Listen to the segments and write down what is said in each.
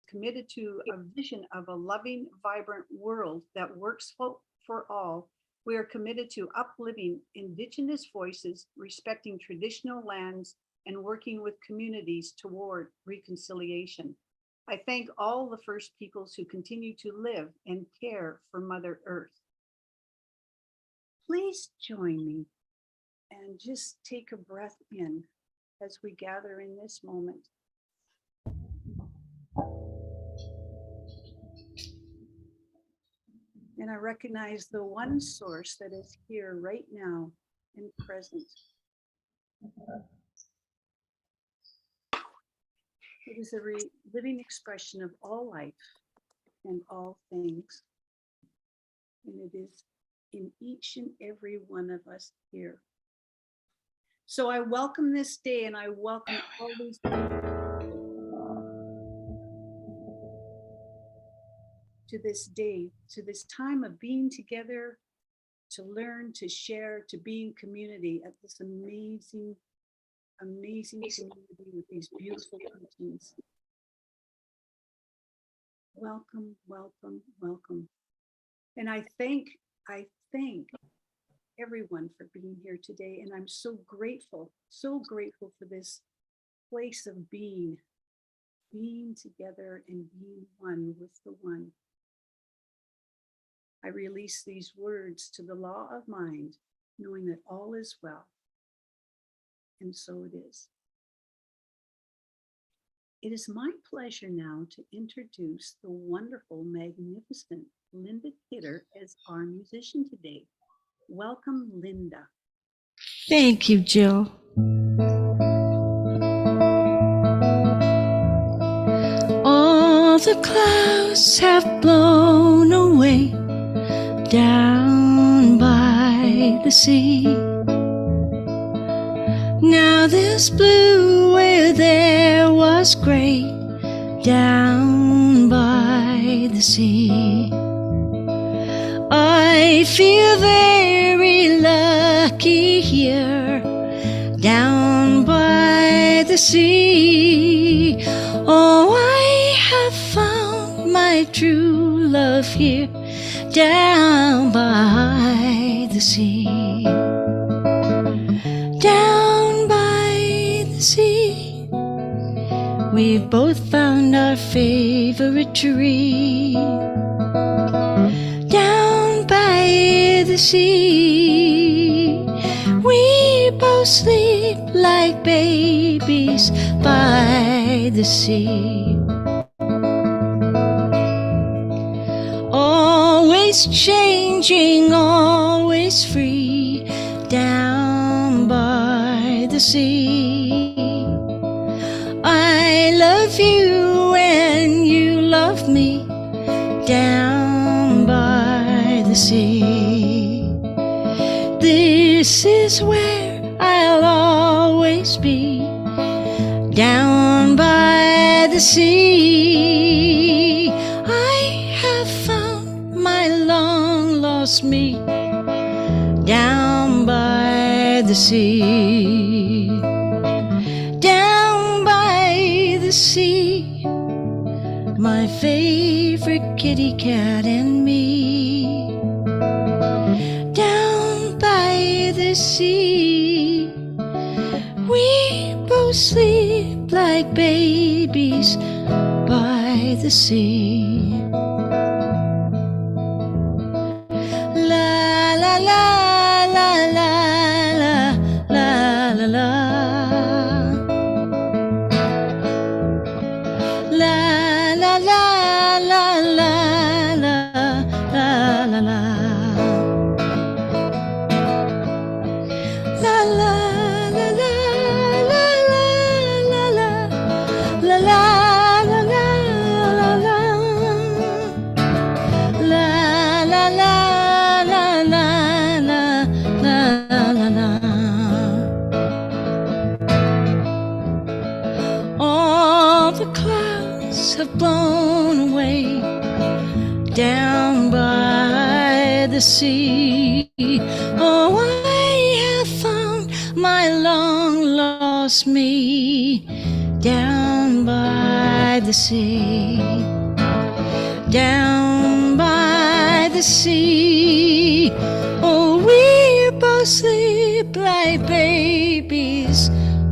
committed to a vision of a loving, vibrant world that works for all. We are committed to uplifting Indigenous voices, respecting traditional lands, and working with communities toward reconciliation. I thank all the First Peoples who continue to live and care for Mother Earth. Please join me and just take a breath in as we gather in this moment. And I recognize the one source that is here right now and present. It is a living expression of all life and all things. And it is in each and every one of us here. So I welcome this day, and I welcome all these to this day, to this time of being together, to learn, to share, to be in community at this amazing community with these beautiful teachings. Welcome, welcome, welcome. And I thank everyone for being here today. And I'm so grateful for this place of being together and being one with the one. I release these words to the law of mind, knowing that all is well. And so it is. It is my pleasure now to introduce the wonderful, magnificent Linda Kidder as our musician today. Welcome, Linda. Thank you, Jill. All the clouds have blown away down by the sea. Now there's blue where there was gray down by the sea. I feel very lucky here down by the sea. Oh, I have found my true love here down by the sea. Down by the sea, we've both found our favorite tree. Down by the sea, we both sleep like babies by the sea. Always changing, always free, down by the sea. I love you and you love me, down by the sea. This is where I'll always be, down by the sea. I have found my long lost me, down by the sea. Down by the sea, my favorite kitty cat and me. Down by the sea, we both sleep like babies by the sea. La la la la la la la la la. La la la la la la la la la. La la la la la la la la la la la la. La la la la la la la la. All the clouds have blown away down by the sea. Oh, I have found my long lost me, down by by the sea, down by the sea. Oh, we both sleep like babies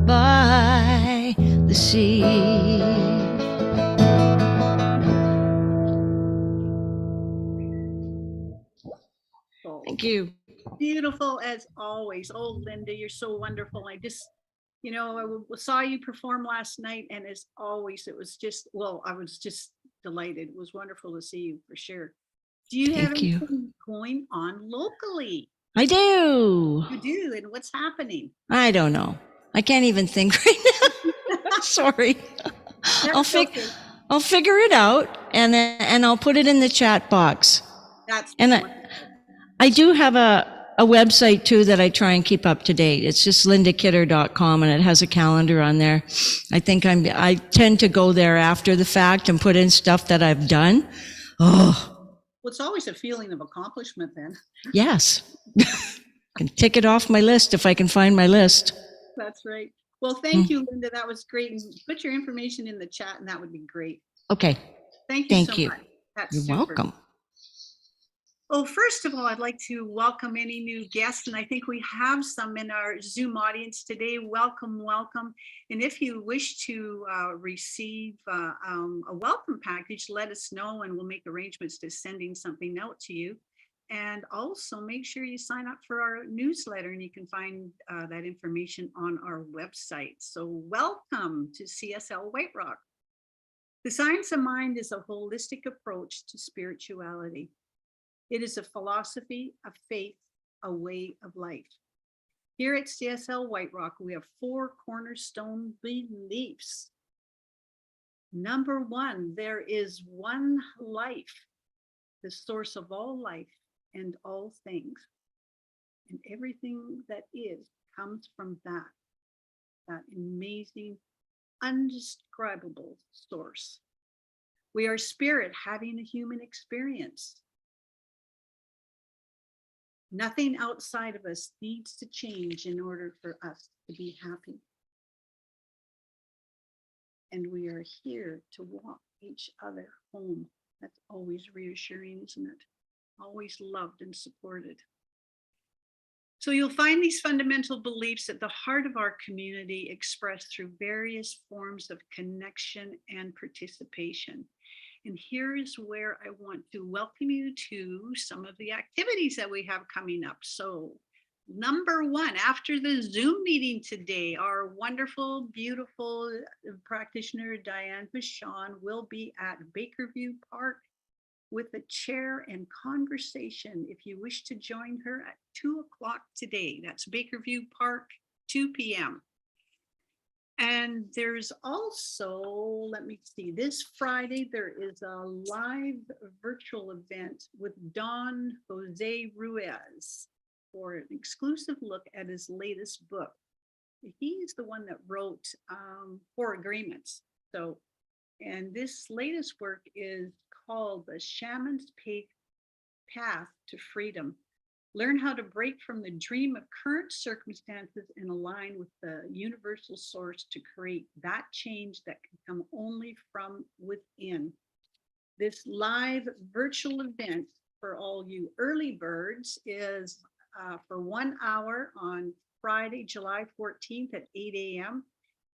by the sea. Thank you. Beautiful as always. Oh, Linda, you're so wonderful. I just, I saw you perform last night, and as always, it was just, well, I was just delighted. It was wonderful to see you for sure. Do you have Thank you. anything going on locally? I do. You do, and what's happening? I don't know. I can't even think right now. Sorry. I'll figure it out, and I'll put it in the chat box. That's And I do have a website too that I try and keep up to date. It's just lindakidder.com, and it has a calendar on there. I tend to go there after the fact and put in stuff that I've done. Oh. Well, it's always a feeling of accomplishment then. Yes. I can tick it off my list if I can find my list. That's right. Well, thank you, Linda. That was great. And put your information in the chat, and that would be great. Okay. Thank you so much. That's You're super. welcome. Well, first of all, I'd like to welcome any new guests, and I think we have some in our Zoom audience today. Welcome, welcome. And if you wish to receive a welcome package, let us know, and we'll make arrangements to sending something out to you. And also make sure you sign up for our newsletter, and you can find that information on our website. So welcome to CSL White Rock. The Science of Mind is a holistic approach to spirituality. It is a philosophy, a faith, a way of life. Here at CSL White Rock, we have 4 cornerstone beliefs. Number 1, there is one life, the source of all life and all things. And everything that is comes from that amazing, undescribable source. We are spirit having a human experience. Nothing outside of us needs to change in order for us to be happy. And we are here to walk each other home. That's always reassuring, isn't it? Always loved and supported. So you'll find these fundamental beliefs at the heart of our community, expressed through various forms of connection and participation. And here is where I want to welcome you to some of the activities that we have coming up. So number 1, after the Zoom meeting today, our wonderful, beautiful practitioner, Diane Vachon, will be at Bakerview Park with a chair and conversation. If you wish to join her at 2 o'clock today, that's Bakerview Park, 2 p.m. And there's also, let me see, this Friday, there is a live virtual event with Don Jose Ruiz for an exclusive look at his latest book. He's the one that wrote 4 Agreements. So, and this latest work is called The Shaman's Path to Freedom. Learn how to break from the dream of current circumstances and align with the universal source to create that change that can come only from within. This live virtual event for all you early birds is for 1 hour on Friday, July 14th at 8 a.m.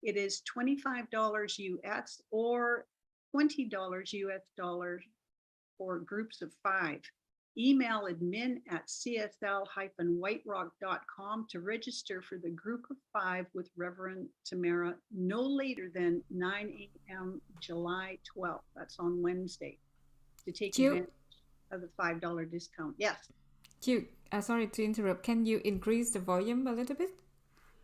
It is $25 US or $20 US dollars for groups of 5. Email admin@csl-whiterock.com to register for the group of 5 with Reverend Tamara no later than 9 a.m. July 12th. That's on Wednesday, to take advantage of the $5 discount. Yes. Sorry to interrupt. Can you increase the volume a little bit?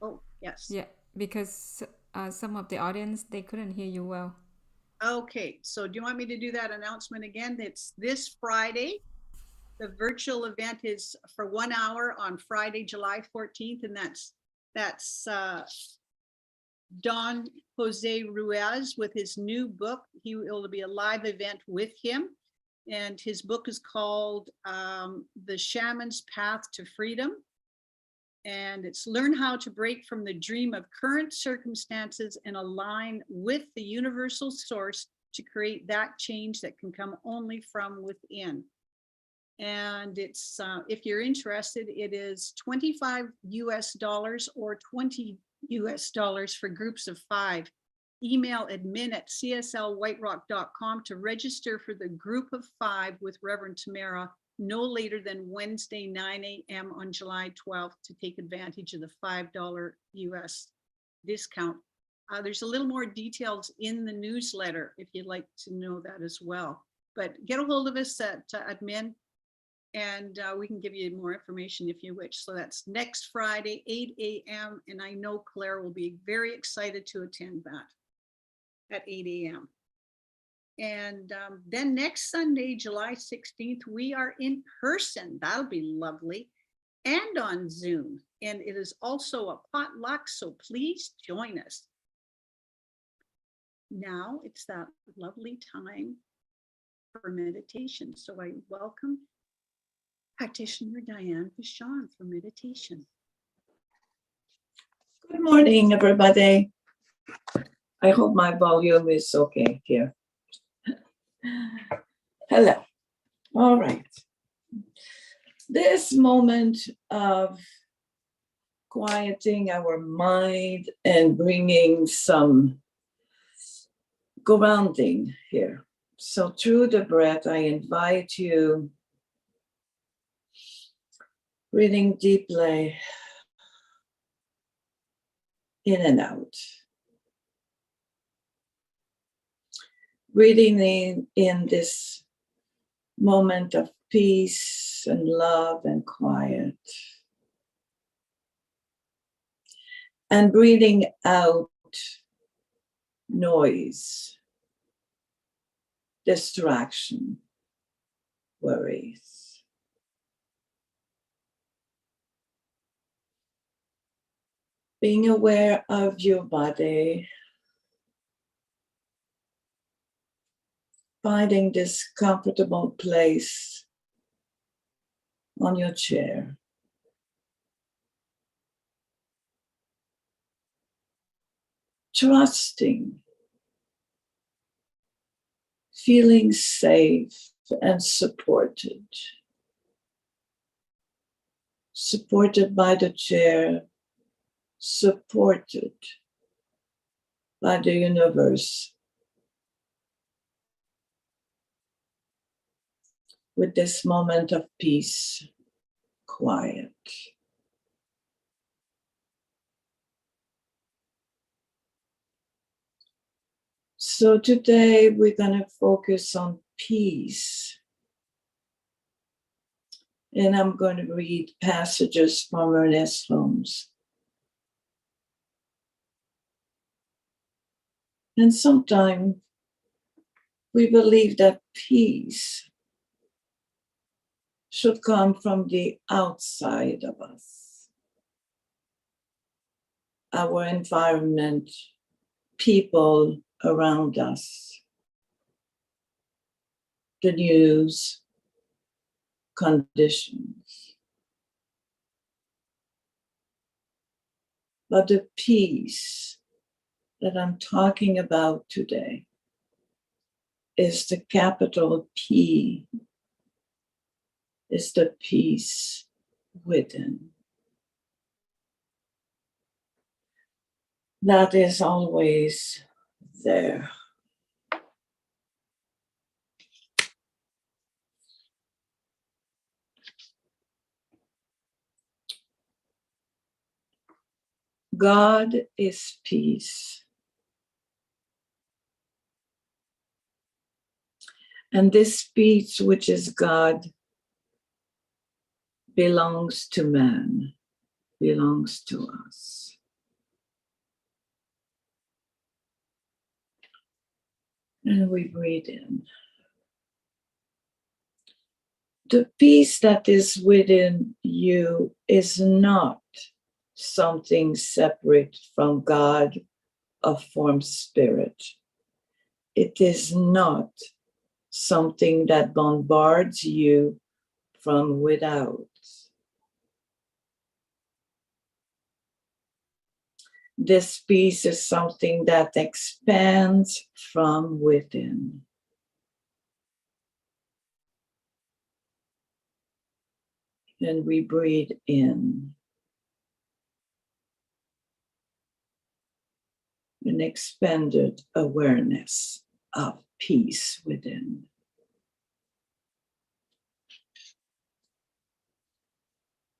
Oh, yes. Yeah, because some of the audience, they couldn't hear you well. Okay, so do you want me to do that announcement again? It's this Friday. The virtual event is for 1 hour on Friday, July 14th, and that's Don Jose Ruiz with his new book. It'll be a live event with him, and his book is called The Shaman's Path to Freedom. And it's learn how to break from the dream of current circumstances and align with the universal source to create that change that can come only from within. And it's, if you're interested, it is $25 or $20 for groups of 5. Email admin@cslwhiterock.com to register for the group of 5 with Reverend Tamara no later than Wednesday, 9 a.m. on July 12th to take advantage of the $5 discount. There's a little more details in the newsletter if you'd like to know that as well. But get a hold of us at admin, and we can give you more information if you wish. So that's next Friday, 8 a.m. And I know Claire will be very excited to attend that at 8 a.m. And then next Sunday, July 16th, we are in person. That'll be lovely. And on Zoom. And it is also a potluck, so please join us. Now it's that lovely time for meditation. So I welcome practitioner Diane Vachon for meditation. Good morning, everybody. I hope my volume is okay here. Hello. All right. This moment of quieting our mind and bringing some grounding here. So through the breath, I invite you, breathing deeply in and out. Breathing in this moment of peace and love and quiet. And breathing out noise, distraction, worries. Being aware of your body, finding this comfortable place on your chair. Trusting, feeling safe and supported. Supported by the chair, supported by the universe. With this moment of peace, quiet. So today we're going to focus on peace. And I'm going to read passages from Ernest Holmes. And sometimes we believe that peace should come from the outside of us. Our environment, people around us, the news, conditions. But the peace that I'm talking about today is the capital P, is the peace within. That is always there. God is peace. And this peace, which is God, belongs to man, belongs to us. And we breathe in. The peace that is within you is not something separate from God, a form spirit. It is not something that bombards you from without. This peace is something that expands from within. And we breathe in an expanded awareness of peace within.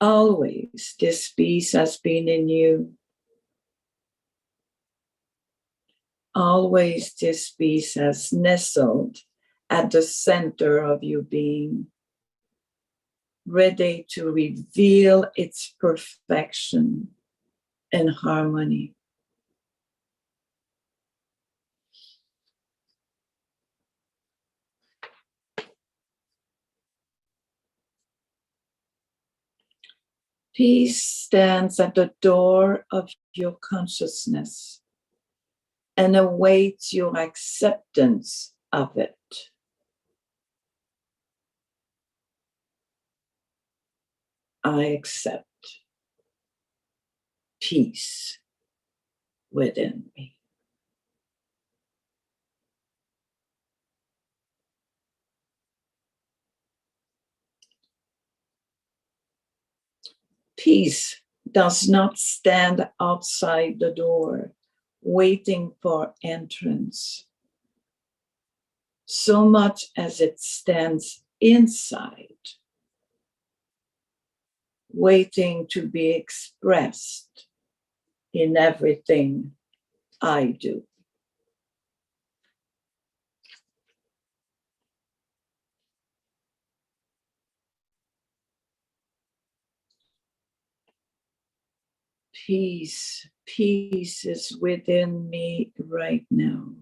Always this peace has been in you. Always this peace has nestled at the center of your being, ready to reveal its perfection and harmony. Peace stands at the door of your consciousness and awaits your acceptance of it. I accept peace within me. Peace does not stand outside the door, waiting for entrance, so much as it stands inside, waiting to be expressed in everything I do. Peace, peace is within me right now.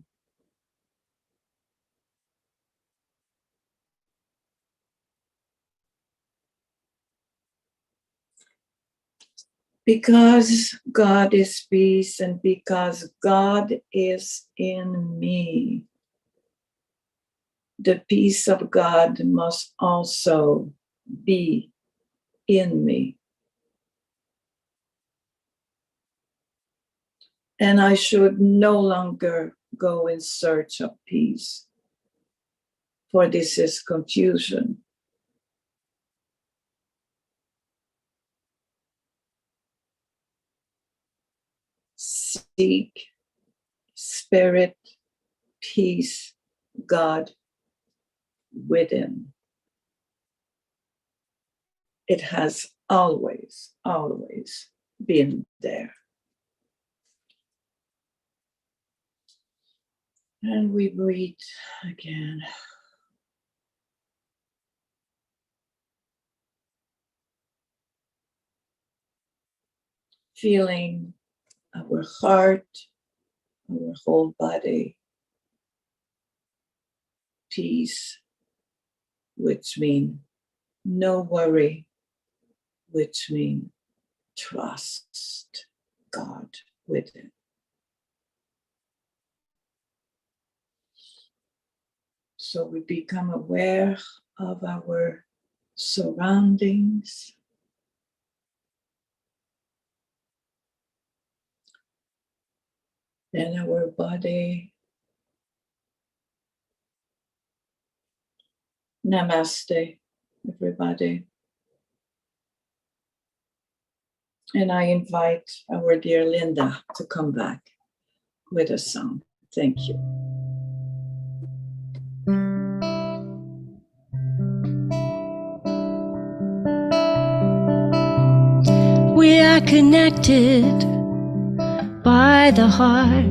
Because God is peace and because God is in me, the peace of God must also be in me. And I should no longer go in search of peace, for this is confusion. Seek spirit, peace, God within. It has always, always been there. And we breathe again. Feeling our heart, our whole body. Peace, which means no worry, which means trust God within. So we become aware of our surroundings. Then our body. Namaste, everybody. And I invite our dear Linda to come back with a song. Thank you. We are connected by the heart.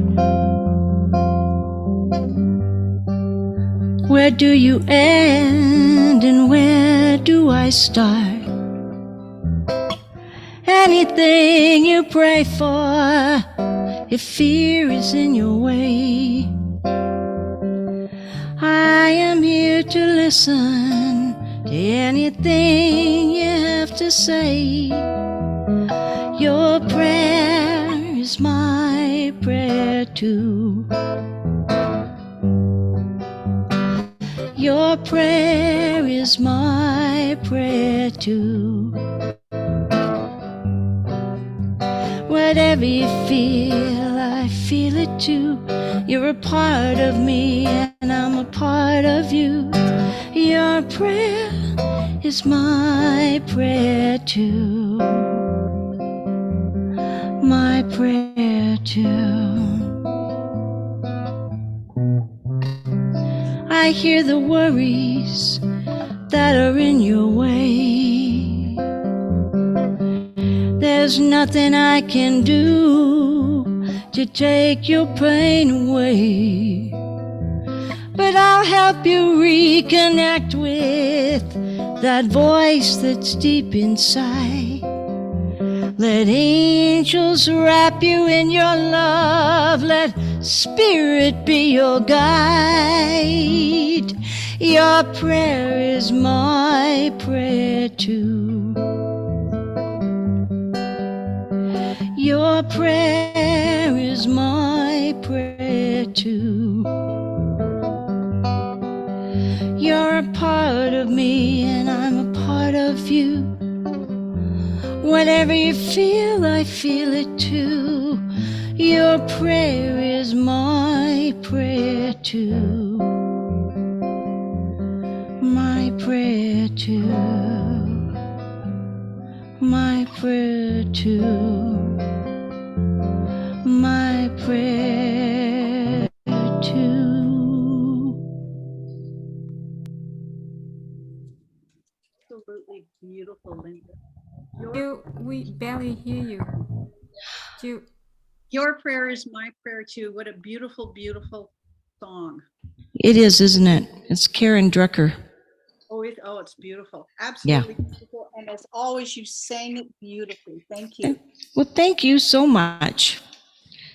Where do you end and where do I start? Anything you pray for, if fear is in your way, I am here to listen to anything you have to say. Your prayer is my prayer too. Your prayer is my prayer too. Whatever Whatever you feel, I feel it too. You're a part of me and I'm a part of you. Your prayer is my prayer too. My prayer too. I hear the worries that are in your way. There's nothing I can do to take your pain away, but I'll help you reconnect with that voice that's deep inside. Let angels wrap you in your love. Let spirit be your guide. Your prayer is my prayer too. Your prayer is my prayer too. You're a part of me and I'm a part of you. Whatever you feel, I feel it too. Your prayer is my prayer too. My prayer too. My prayer too. My prayer too. Absolutely beautiful, Linda. We barely hear you. Jill. Your prayer is my prayer too. What a beautiful, beautiful song. It is, isn't it? It's Karen Drucker. Oh, it's beautiful. Absolutely beautiful. And as always, you sang it beautifully. Thank you. Well, thank you so much.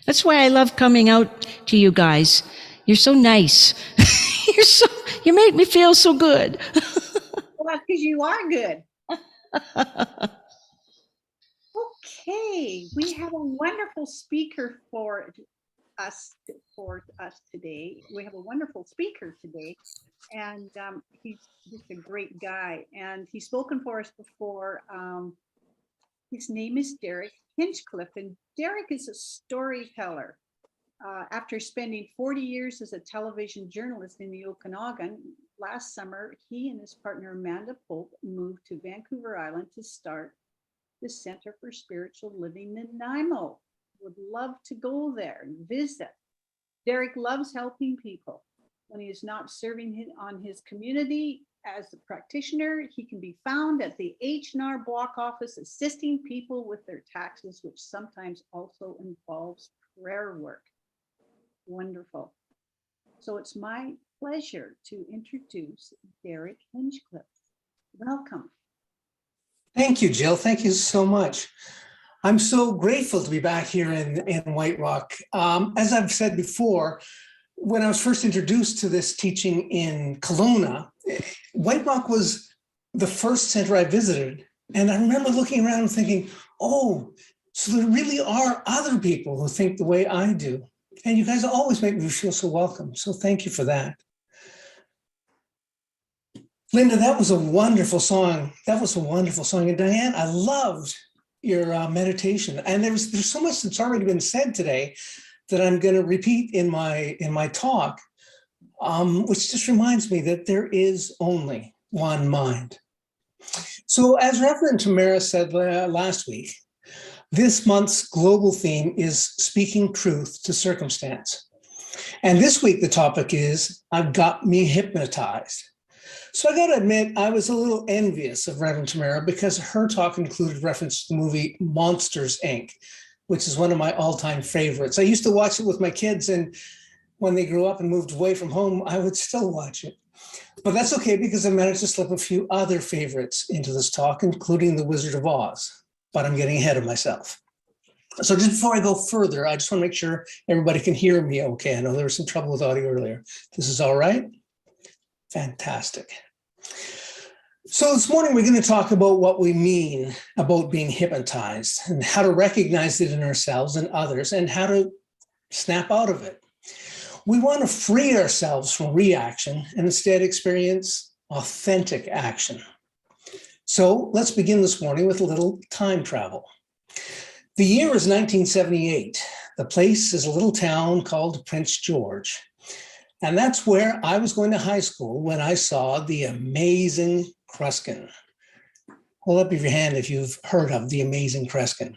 That's why I love coming out to you guys. You're so nice. You make me feel so good. Well, that's because you are good. Okay, we have a wonderful speaker for us today. We have a wonderful speaker today, and he's just a great guy. And he's spoken for us before. His name is Derek Hinchliffe, and Derek is a storyteller. After spending 40 years as a television journalist in the Okanagan, last summer, he and his partner Amanda Pope moved to Vancouver Island to start the Center for Spiritual Living Nanaimo. Would love to go there and visit. Derek loves helping people. When he is not serving on his community as a practitioner, he can be found at the H&R Block office assisting people with their taxes, which sometimes also involves prayer work. Wonderful. So it's my pleasure to introduce Derek Hinchliffe. Welcome. Thank you, Jill. Thank you so much. I'm so grateful to be back here in White Rock. As I've said before, when I was first introduced to this teaching in Kelowna, White Rock was the first center I visited. And I remember looking around and thinking, oh, so there really are other people who think the way I do. And you guys always make me feel so welcome. So thank you for that. Linda, that was a wonderful song. That was a wonderful song. And Diane, I loved your meditation. And there's so much that's already been said today that I'm going to repeat in my talk, which just reminds me that there is only one mind. So as Reverend Tamara said last week, this month's global theme is speaking truth to circumstance. And this week, the topic is, I've got me hypnotized. So I got to admit, I was a little envious of Reverend Tamara because her talk included reference to the movie Monsters, Inc., which is one of my all-time favorites. I used to watch it with my kids, and when they grew up and moved away from home, I would still watch it. But that's okay because I managed to slip a few other favorites into this talk, including The Wizard of Oz. But I'm getting ahead of myself. So just before I go further, I just want to make sure everybody can hear me okay. I know there was some trouble with audio earlier. This is all right? Fantastic. So this morning, we're going to talk about what we mean about being hypnotized and how to recognize it in ourselves and others and how to snap out of it. We want to free ourselves from reaction and instead experience authentic action. So let's begin this morning with a little time travel. The year is 1978. The place is a little town called Prince George. And that's where I was going to high school when I saw the amazing Kreskin. Hold up your hand if you've heard of the amazing Kreskin.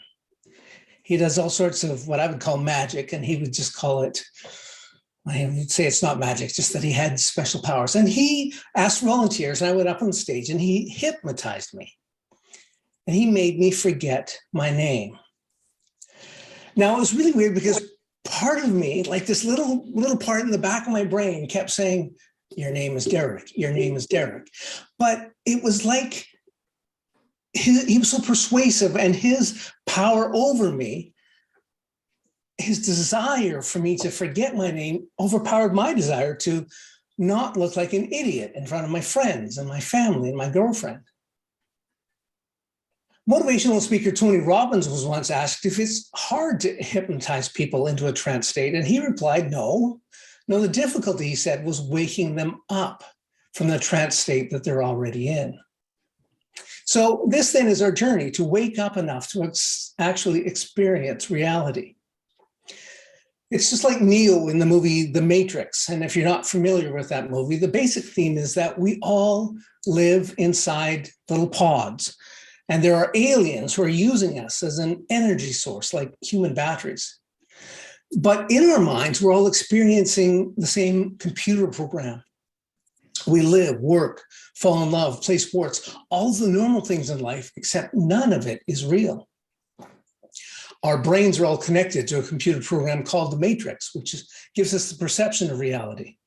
He does all sorts of what I would call magic, and he would just call it, I would say it's not magic, just that he had special powers. And he asked volunteers, and I went up on the stage, and he hypnotized me. And he made me forget my name. Now, it was really weird because part of me, like this little part in the back of my brain kept saying, your name is Derek, your name is Derek. But it was like he was so persuasive, and his power over me, his desire for me to forget my name overpowered my desire to not look like an idiot in front of my friends and my family and my girlfriend. Motivational speaker Tony Robbins was once asked if it's hard to hypnotize people into a trance state, and he replied, no, the difficulty, he said, was waking them up from the trance state that they're already in. So this then is our journey to wake up enough to actually experience reality. It's just like Neo in the movie The Matrix. And if you're not familiar with that movie, the basic theme is that we all live inside little pods. And there are aliens who are using us as an energy source, like human batteries. But in our minds, we're all experiencing the same computer program. We live, work, fall in love, play sports, all the normal things in life, except none of it is real. Our brains are all connected to a computer program called the Matrix, which gives us the perception of reality.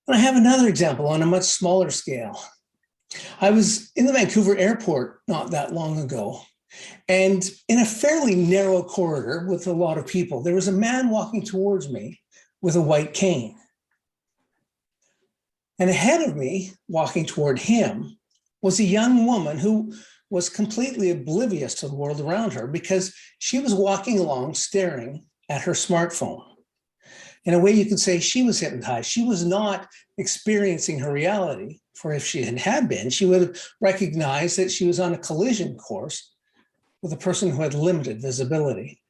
And I have another example on a much smaller scale. I was in the Vancouver airport not that long ago, and in a fairly narrow corridor with a lot of people, there was a man walking towards me with a white cane. And ahead of me, walking toward him, was a young woman who was completely oblivious to the world around her because she was walking along staring at her smartphone. In a way, you could say she was hypnotized. She was not experiencing her reality, for if she had been, she would have recognized that she was on a collision course with a person who had limited visibility.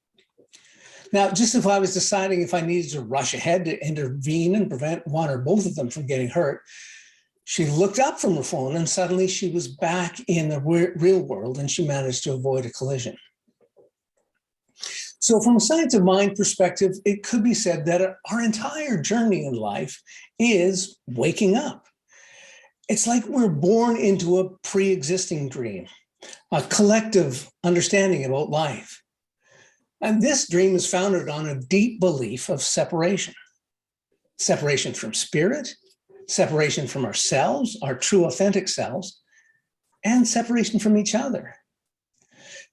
Now, just if I was deciding if I needed to rush ahead to intervene and prevent one or both of them from getting hurt, she looked up from her phone and suddenly she was back in the real world and she managed to avoid a collision. So from a science of mind perspective, it could be said that our entire journey in life is waking up. It's like we're born into a pre-existing dream, a collective understanding about life. And this dream is founded on a deep belief of separation. Separation from spirit, separation from ourselves, our true authentic selves, and separation from each other.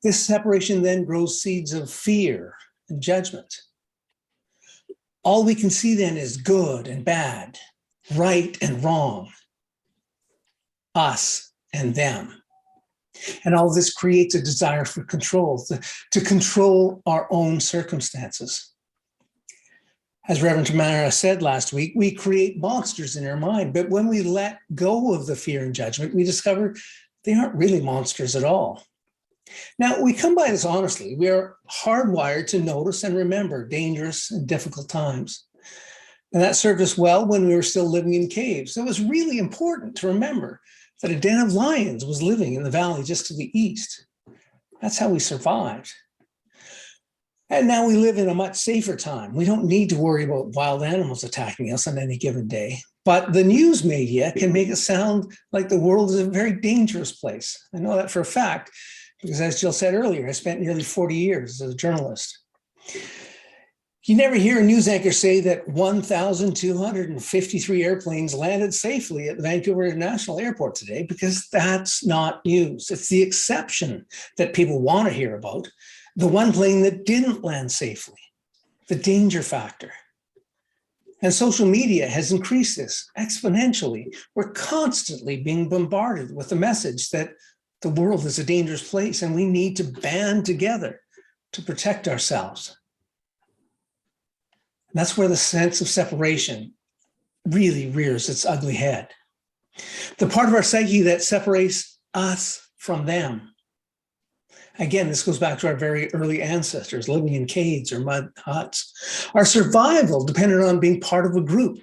This separation then grows seeds of fear and judgment. All we can see then is good and bad, right and wrong, us and them. And all this creates a desire for control, to control our own circumstances. As Reverend Tamara said last week, we create monsters in our mind, but when we let go of the fear and judgment, we discover they aren't really monsters at all. Now, we come by this honestly. We are hardwired to notice and remember dangerous and difficult times. And that served us well when we were still living in caves. It was really important to remember that a den of lions was living in the valley just to the east. That's how we survived. And now we live in a much safer time. We don't need to worry about wild animals attacking us on any given day. But the news media can make it sound like the world is a very dangerous place. I know that for a fact, because as Jill said earlier, I spent nearly 40 years as a journalist. You never hear a news anchor say that 1,253 airplanes landed safely at the Vancouver International Airport today, because that's not news. It's the exception that people want to hear about, the one plane that didn't land safely, the danger factor. And social media has increased this exponentially. We're constantly being bombarded with the message that the world is a dangerous place and we need to band together to protect ourselves. And that's where the sense of separation really rears its ugly head. The part of our psyche that separates us from them. Again, this goes back to our very early ancestors living in caves or mud huts. Our survival depended on being part of a group.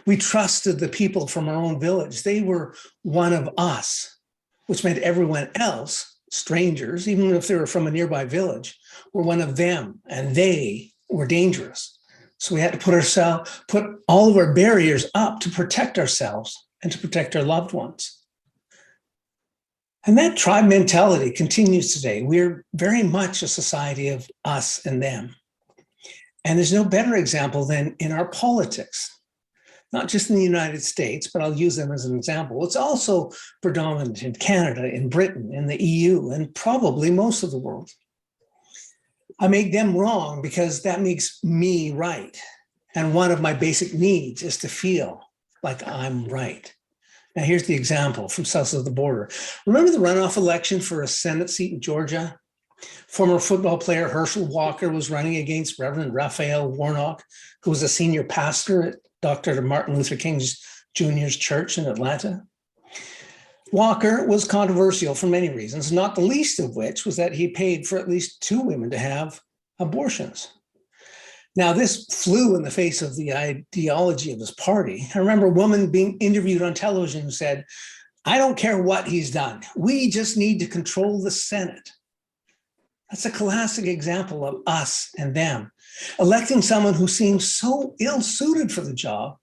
We trusted the people from our own village. They were one of us, which meant everyone else, strangers, even if they were from a nearby village, were one of them, and they were dangerous. So we had to put all of our barriers up to protect ourselves and to protect our loved ones. And that tribe mentality continues today. We're very much a society of us and them. And there's no better example than in our politics, not just in the United States, but I'll use them as an example. It's also predominant in Canada, in Britain, in the EU, and probably most of the world. I make them wrong because that makes me right. And one of my basic needs is to feel like I'm right. Now, here's the example from south of the border. Remember the runoff election for a Senate seat in Georgia? Former football player Herschel Walker was running against Reverend Raphael Warnock, who was a senior pastor at Dr. Martin Luther King Jr.'s church in Atlanta. Walker was controversial for many reasons, not the least of which was that he paid for at least 2 women to have abortions. Now, this flew in the face of the ideology of his party. I remember a woman being interviewed on television who said, "I don't care what he's done. We just need to control the Senate." That's a classic example of us and them. Electing someone who seems so ill-suited for the job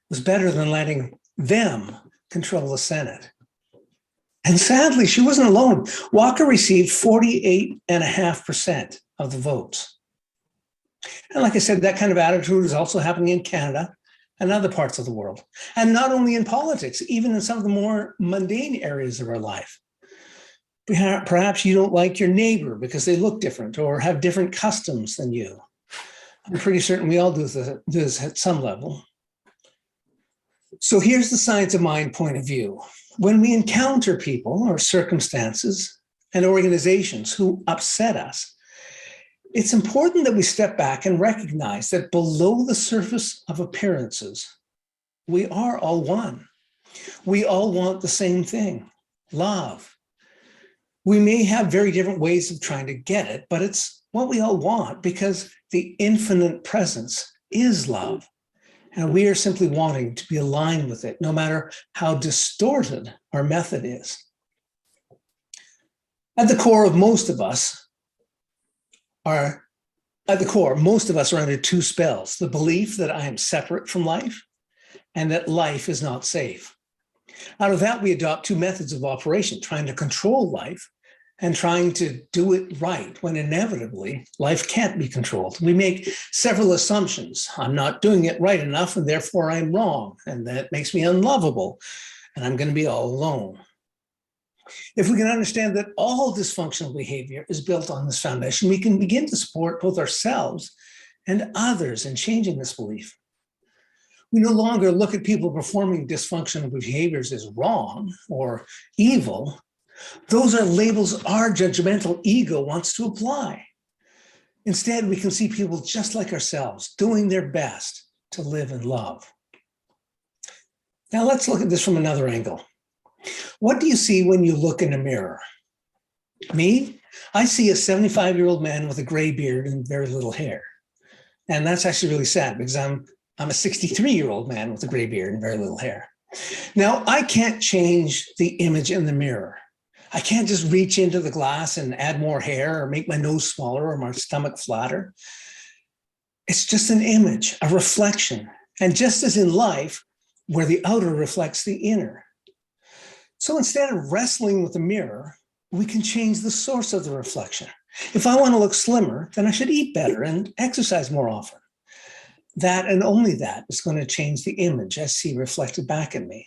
was better than letting them control the Senate. And sadly, she wasn't alone. Walker received 48.5% of the votes. And like I said, that kind of attitude is also happening in Canada and other parts of the world. And not only in politics, even in some of the more mundane areas of our life. Perhaps you don't like your neighbor because they look different or have different customs than you. I'm pretty certain we all do this at some level. So here's the science of mind point of view. When we encounter people or circumstances and organizations who upset us, it's important that we step back and recognize that below the surface of appearances, we are all one. We all want the same thing, love. We may have very different ways of trying to get it, but it's what we all want because the infinite presence is love. And we are simply wanting to be aligned with it, no matter how distorted our method is. At the core, most of us are under 2 spells: the belief that I am separate from life and that life is not safe. Out of that, we adopt 2 methods of operation, trying to control life and trying to do it right when inevitably life can't be controlled. We make several assumptions. I'm not doing it right enough and therefore I'm wrong, and that makes me unlovable and I'm going to be all alone. If we can understand that all dysfunctional behavior is built on this foundation, we can begin to support both ourselves and others in changing this belief. We no longer look at people performing dysfunctional behaviors as wrong or evil. Those are labels our judgmental ego wants to apply. Instead, we can see people just like ourselves, doing their best to live in love. Now let's look at this from another angle. What do you see when you look in a mirror? Me? I see a 75-year-old man with a gray beard and very little hair. And that's actually really sad because I'm a 63-year-old man with a gray beard and very little hair. Now, I can't change the image in the mirror. I can't just reach into the glass and add more hair or make my nose smaller or my stomach flatter. It's just an image, a reflection. And just as in life, where the outer reflects the inner. So instead of wrestling with the mirror, we can change the source of the reflection. If I want to look slimmer, then I should eat better and exercise more often. That and only that is going to change the image I see reflected back at me.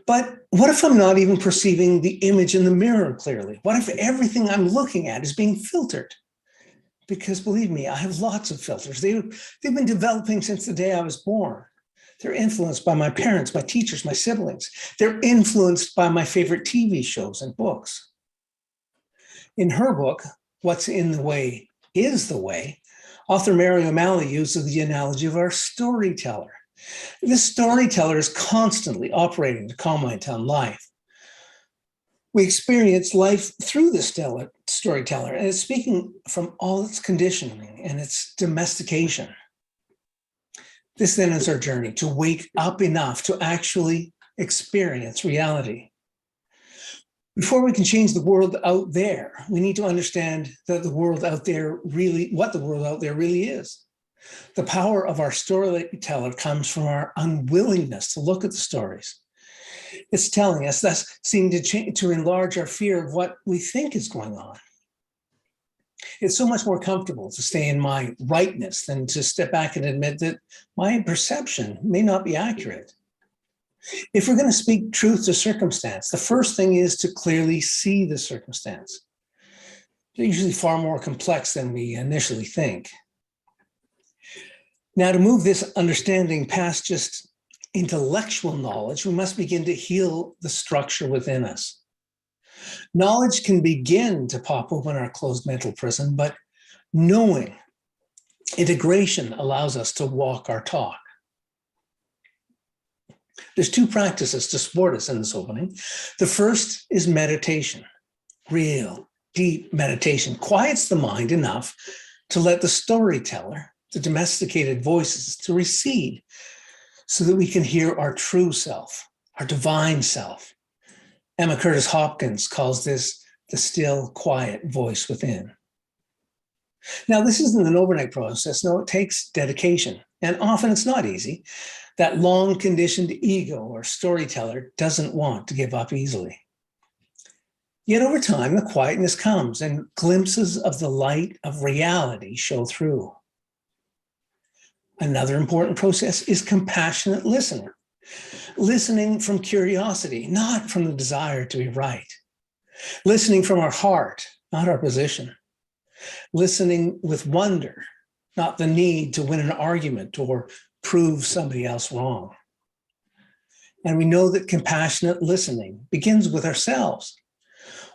But what if I'm not even perceiving the image in the mirror clearly? What if everything I'm looking at is being filtered? Because believe me, I have lots of filters. They've been developing since the day I was born. They're influenced by my parents, my teachers, my siblings. They're influenced by my favorite TV shows and books. In her book, What's in the Way is the Way, author Mary O'Malley uses the analogy of our storyteller. This storyteller is constantly operating to comment on life. We experience life through the storyteller, and it's speaking from all its conditioning and its domestication. This then is our journey to wake up enough to actually experience reality. Before we can change the world out there, we need to understand that what the world out there really is. The power of our storyteller comes from our unwillingness to look at the stories. It's telling us, thus seeming to enlarge our fear of what we think is going on. It's so much more comfortable to stay in my rightness than to step back and admit that my perception may not be accurate. If we're going to speak truth to circumstance, the first thing is to clearly see the circumstance. They're usually far more complex than we initially think. Now, to move this understanding past just intellectual knowledge, we must begin to heal the structure within us. Knowledge can begin to pop open our closed mental prison, but knowing, integration allows us to walk our talk. There's two practices to support us in this opening. The first is meditation. Real, deep meditation quiets the mind enough to let the storyteller, the domesticated voices, to recede so that we can hear our true self, our divine self. Emma Curtis Hopkins calls this the still, quiet voice within. Now, this isn't an overnight process. No, it takes dedication, and often it's not easy. That long-conditioned ego or storyteller doesn't want to give up easily. Yet over time, the quietness comes and glimpses of the light of reality show through. Another important process is compassionate listening. Listening from curiosity, not from the desire to be right. Listening from our heart, not our position. Listening with wonder, not the need to win an argument or prove somebody else wrong. And we know that compassionate listening begins with ourselves.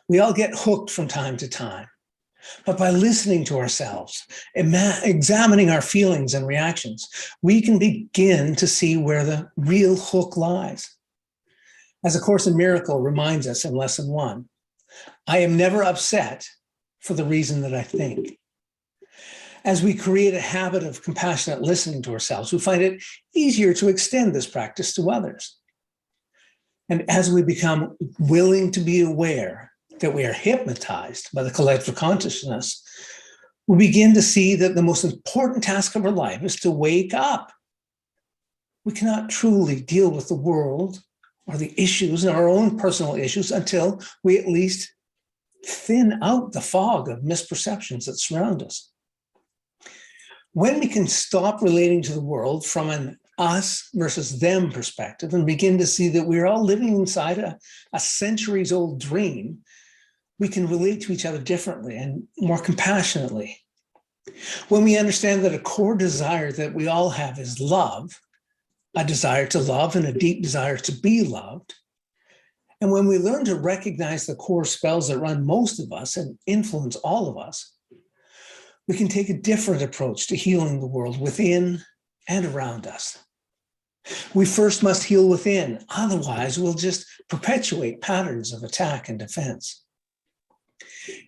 We all get hooked from time to time, but by listening to ourselves, examining our feelings and reactions, we can begin to see where the real hook lies. As A Course in Miracles reminds us in Lesson 1, I am never upset for the reason that I think. As we create a habit of compassionate listening to ourselves, we find it easier to extend this practice to others. And as we become willing to be aware that we are hypnotized by the collective consciousness, we begin to see that the most important task of our life is to wake up. We cannot truly deal with the world or the issues and our own personal issues until we at least thin out the fog of misperceptions that surround us. When we can stop relating to the world from an us versus them perspective and begin to see that we're all living inside a centuries-old dream, we can relate to each other differently and more compassionately. When we understand that a core desire that we all have is love, a desire to love and a deep desire to be loved, and when we learn to recognize the core spells that run most of us and influence all of us, we can take a different approach to healing the world within and around us. We first must heal within, otherwise we'll just perpetuate patterns of attack and defense.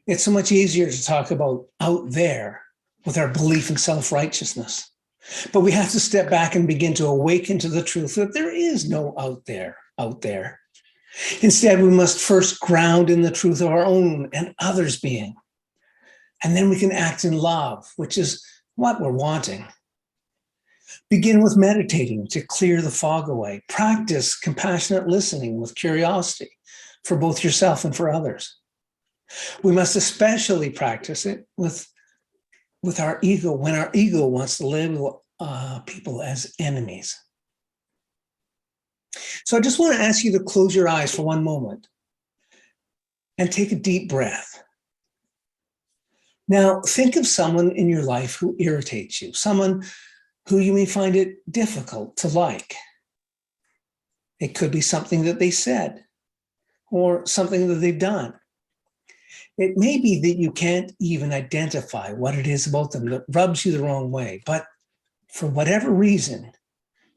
It's so much easier to talk about out there with our belief in self-righteousness, but we have to step back and begin to awaken to the truth that there is no out there. Instead, we must first ground in the truth of our own and others' being. And then we can act in love, which is what we're wanting. Begin with meditating to clear the fog away. Practice compassionate listening with curiosity for both yourself and for others. We must especially practice it with our ego, when our ego wants to label people as enemies. So I just want to ask you to close your eyes for one moment and take a deep breath. Now, think of someone in your life who irritates you, someone who you may find it difficult to like. It could be something that they said or something that they've done. It may be that you can't even identify what it is about them that rubs you the wrong way, but for whatever reason,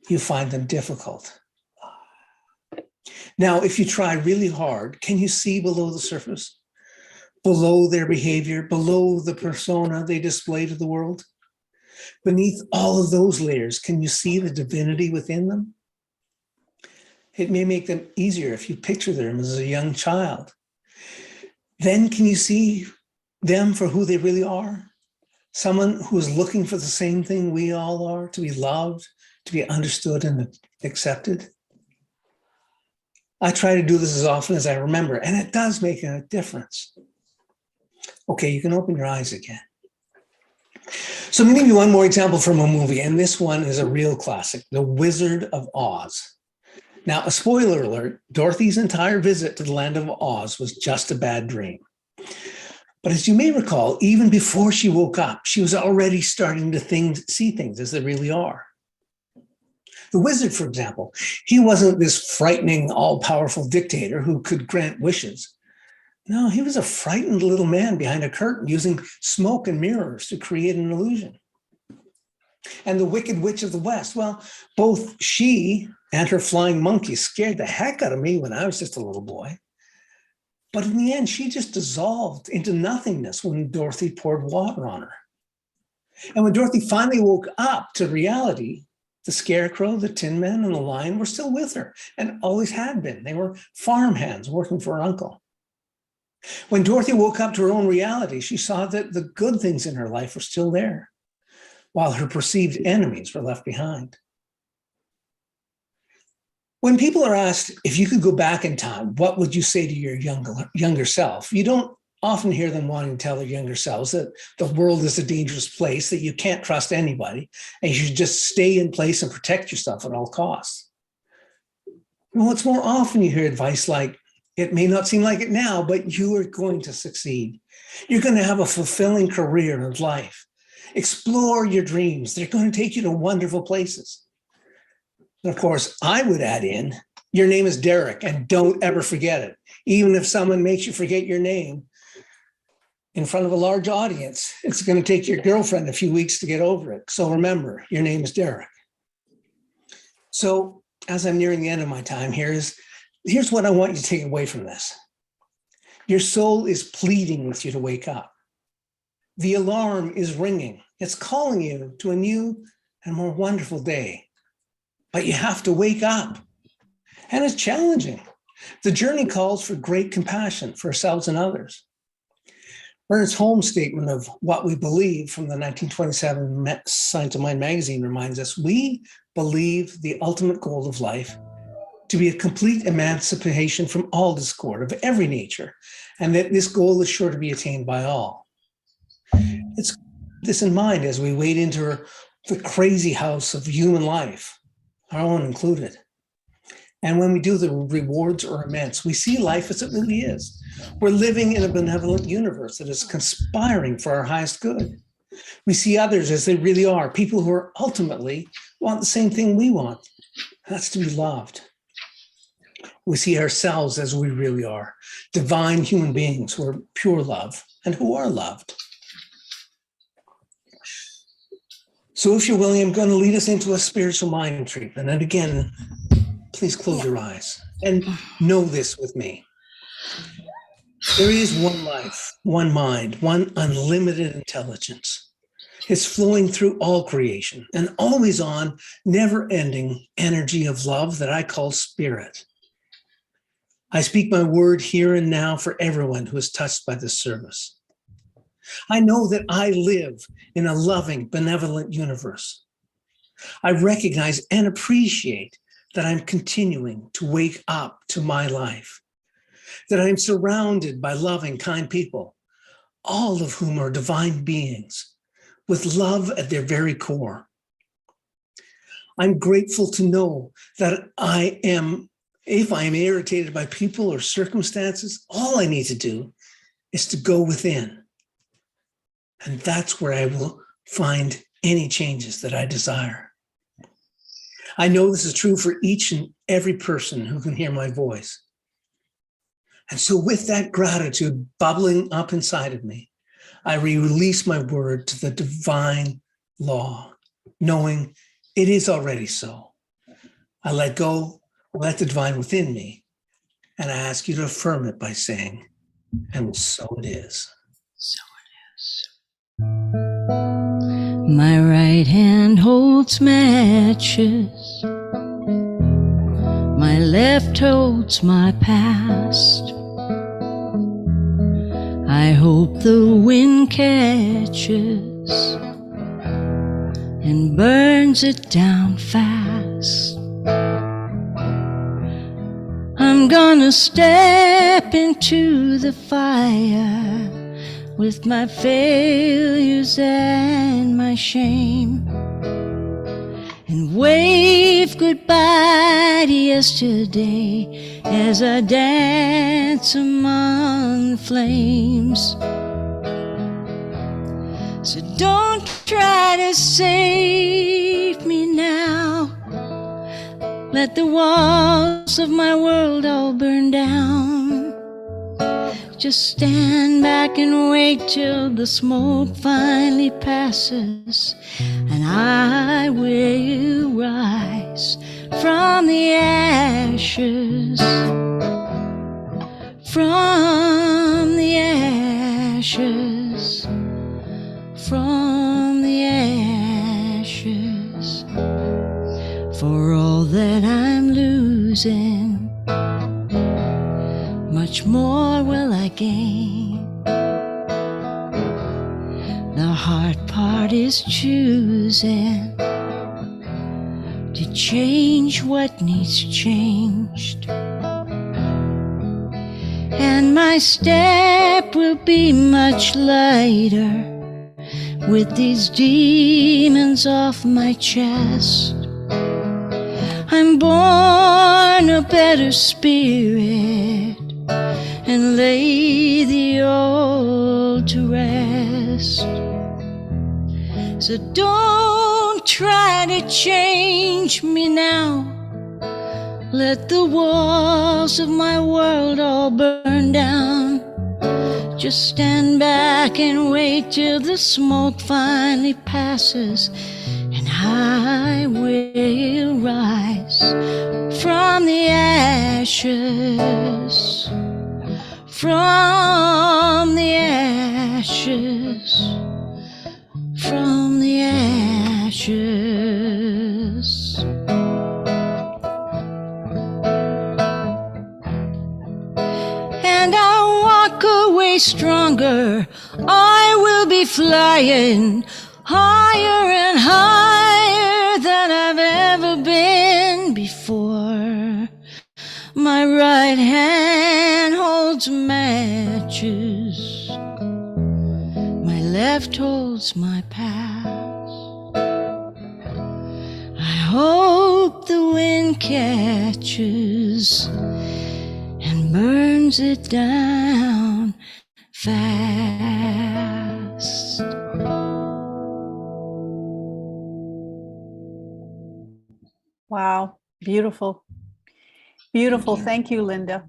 you find them difficult. Now, if you try really hard, can you see below the surface? Below their behavior, below the persona they display to the world? Beneath all of those layers, can you see the divinity within them? It may make them easier if you picture them as a young child. Then can you see them for who they really are? Someone who is looking for the same thing we all are, to be loved, to be understood and accepted. I try to do this as often as I remember, and it does make a difference. Okay, you can open your eyes again. So I'm going to give you one more example from a movie, and this one is a real classic, The Wizard of Oz. Now, a spoiler alert, Dorothy's entire visit to the land of Oz was just a bad dream. But as you may recall, even before she woke up, she was already starting to see things as they really are. The wizard, for example, he wasn't this frightening, all-powerful dictator who could grant wishes. No, he was a frightened little man behind a curtain using smoke and mirrors to create an illusion. And the Wicked Witch of the West, well, both she and her flying monkey scared the heck out of me when I was just a little boy. But in the end, she just dissolved into nothingness when Dorothy poured water on her. And when Dorothy finally woke up to reality, the Scarecrow, the Tin Man, and the Lion were still with her and always had been. They were farmhands working for her uncle. When Dorothy woke up to her own reality, she saw that the good things in her life were still there, while her perceived enemies were left behind. When people are asked if you could go back in time, what would you say to your younger self? You don't often hear them wanting to tell their younger selves that the world is a dangerous place, that you can't trust anybody, and you should just stay in place and protect yourself at all costs. Well, it's more often you hear advice like, it may not seem like it now, but you are going to succeed. You're going to have a fulfilling career and life. Explore your dreams. They're going to take you to wonderful places. And of course, I would add in, your name is Derek, and don't ever forget it. Even if someone makes you forget your name in front of a large audience, it's going to take your girlfriend a few weeks to get over it. So remember, your name is Derek. So as I'm nearing the end of my time, here's what I want you to take away from this. Your soul is pleading with you to wake up. The alarm is ringing. It's calling you to a new and more wonderful day. But you have to wake up. And it's challenging. The journey calls for great compassion for ourselves and others. Ernest Holmes' statement of what we believe from the 1927 Science of Mind magazine reminds us, we believe the ultimate goal of life to be a complete emancipation from all discord of every nature, and that this goal is sure to be attained by all. It's this in mind as we wade into the crazy house of human life, our own included. And when we do, the rewards are immense. We see life as it really is. We're living in a benevolent universe that is conspiring for our highest good. We see others as they really are, people who are ultimately want the same thing we want. That's to be loved. We see ourselves as we really are, divine human beings who are pure love and who are loved. So if you're willing, I'm going to lead us into a spiritual mind treatment. And again, please close your eyes and know this with me. There is one life, one mind, one unlimited intelligence. It's flowing through all creation, an always on, never ending energy of love that I call spirit. I speak my word here and now for everyone who is touched by this service. I know that I live in a loving, benevolent universe. I recognize and appreciate that I'm continuing to wake up to my life, that I'm surrounded by loving, kind people, all of whom are divine beings with love at their very core. I'm grateful to know that if I am irritated by people or circumstances, all I need to do is to go within. And that's where I will find any changes that I desire. I know this is true for each and every person who can hear my voice. And so with that gratitude bubbling up inside of me, I release my word to the divine law, knowing it is already so. I let go, let the divine within me And I ask you to affirm it by saying, and so it is. So it is. My right hand holds matches. My left holds my past. I hope the wind catches and burns it down fast. I'm gonna step into the fire with my failures and my shame, and wave goodbye to yesterday as I dance among the flames. So don't try to save me now. Let the walls of my world all burn down. Just stand back and wait till the smoke finally passes, and I will rise from the ashes, from the ashes, from the ashes. For all that I'm losing, much more will I gain. The hard part is choosing to change what needs changed. And my step will be much lighter with these demons off my chest. I'm born a better spirit and lay the old to rest. So don't try to change me now. Let the walls of my world all burn down. Just stand back and wait till the smoke finally passes, and I will rise from the ashes, from the ashes, from the ashes. And I'll walk away stronger. I will be flying higher and higher than I've ever been before. My right hand holds matches. My left holds my past. I hope the wind catches and burns it down fast. Wow, beautiful. Beautiful. Thank you, Linda.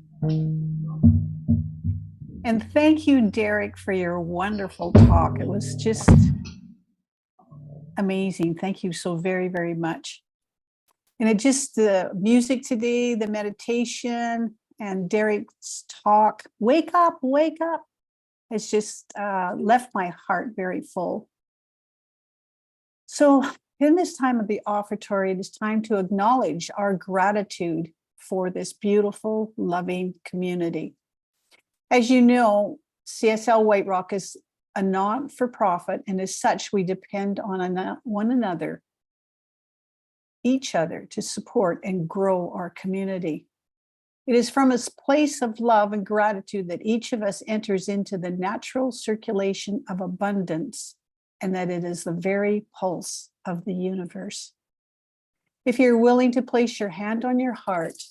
And thank you, Derek, for your wonderful talk. It was just amazing. Thank you so very, very much. And it just, the music today, the meditation, and Derek's talk, wake up, it's just left my heart very full. So in this time of the offertory, it is time to acknowledge our gratitude for this beautiful, loving community. As you know, CSL White Rock is a not-for-profit, and as such, we depend on one another, each other, to support and grow our community. It is from a place of love and gratitude that each of us enters into the natural circulation of abundance, and that it is the very pulse of the universe. If you're willing to place your hand on your heart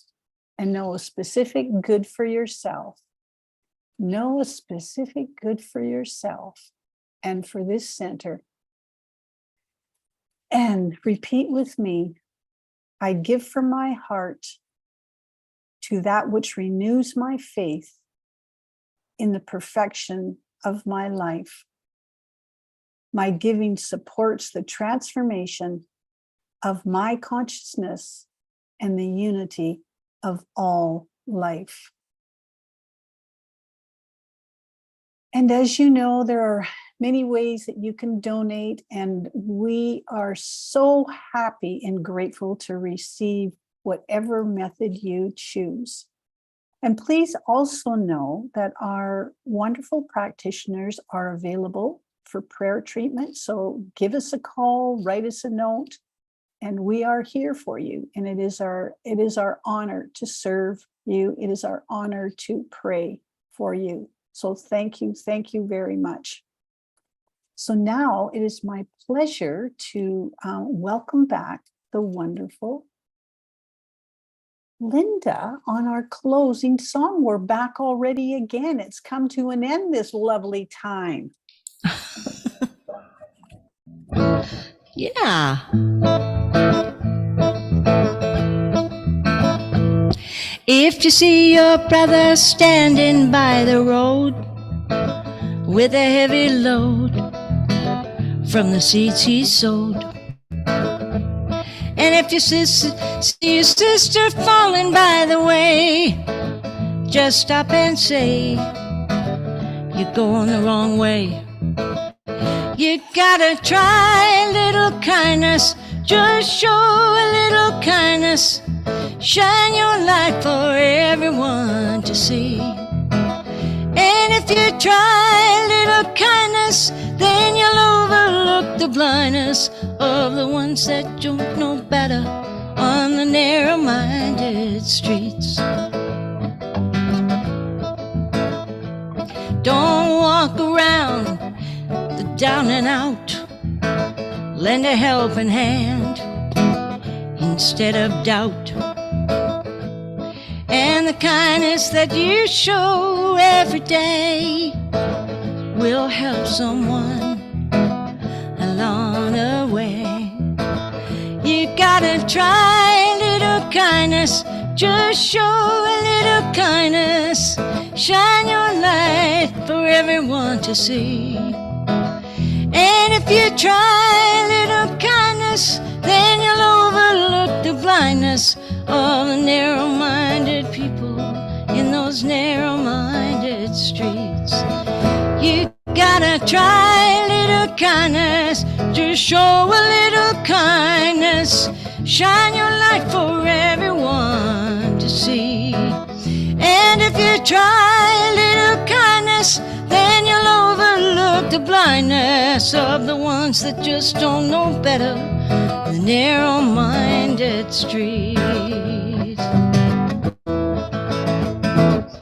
and know a specific good for yourself, know a specific good for yourself and for this center, and repeat with me, I give from my heart to that which renews my faith in the perfection of my life. My giving supports the transformation of my consciousness and the unity of all life. And as you know, there are many ways that you can donate, and we are so happy and grateful to receive whatever method you choose. And please also know that our wonderful practitioners are available for prayer treatment. So give us a call, write us a note, and we are here for you. And it is our honor to serve you. It is our honor to pray for you. So thank you very much. So now it is my pleasure to welcome back the wonderful Linda on our closing song. We're back already again. It's come to an end, this lovely time. Yeah. If you see your brother standing by the road with a heavy load from the seeds he sowed, and if you see your sister falling by the way, just stop and say, you're going the wrong way. You gotta try a little kindness, just show a little kindness. Shine your light for everyone to see. And if you try a little kindness, then you'll overlook the blindness of the ones that don't know better on the narrow-minded streets. Don't walk around the down and out. Lend a helping hand instead of doubt. And the kindness that you show every day will help someone along the way. You gotta try a little kindness, just show a little kindness. Shine your light for everyone to see. And if you try a little kindness, then you'll overlook the blindness of the narrow-minded people in those narrow-minded streets. You gotta try a little kindness, just show a little kindness. Shine your light for everyone to see. And if you try a little kindness, then you'll overlook the blindness of the ones that just don't know better, the narrow-minded street.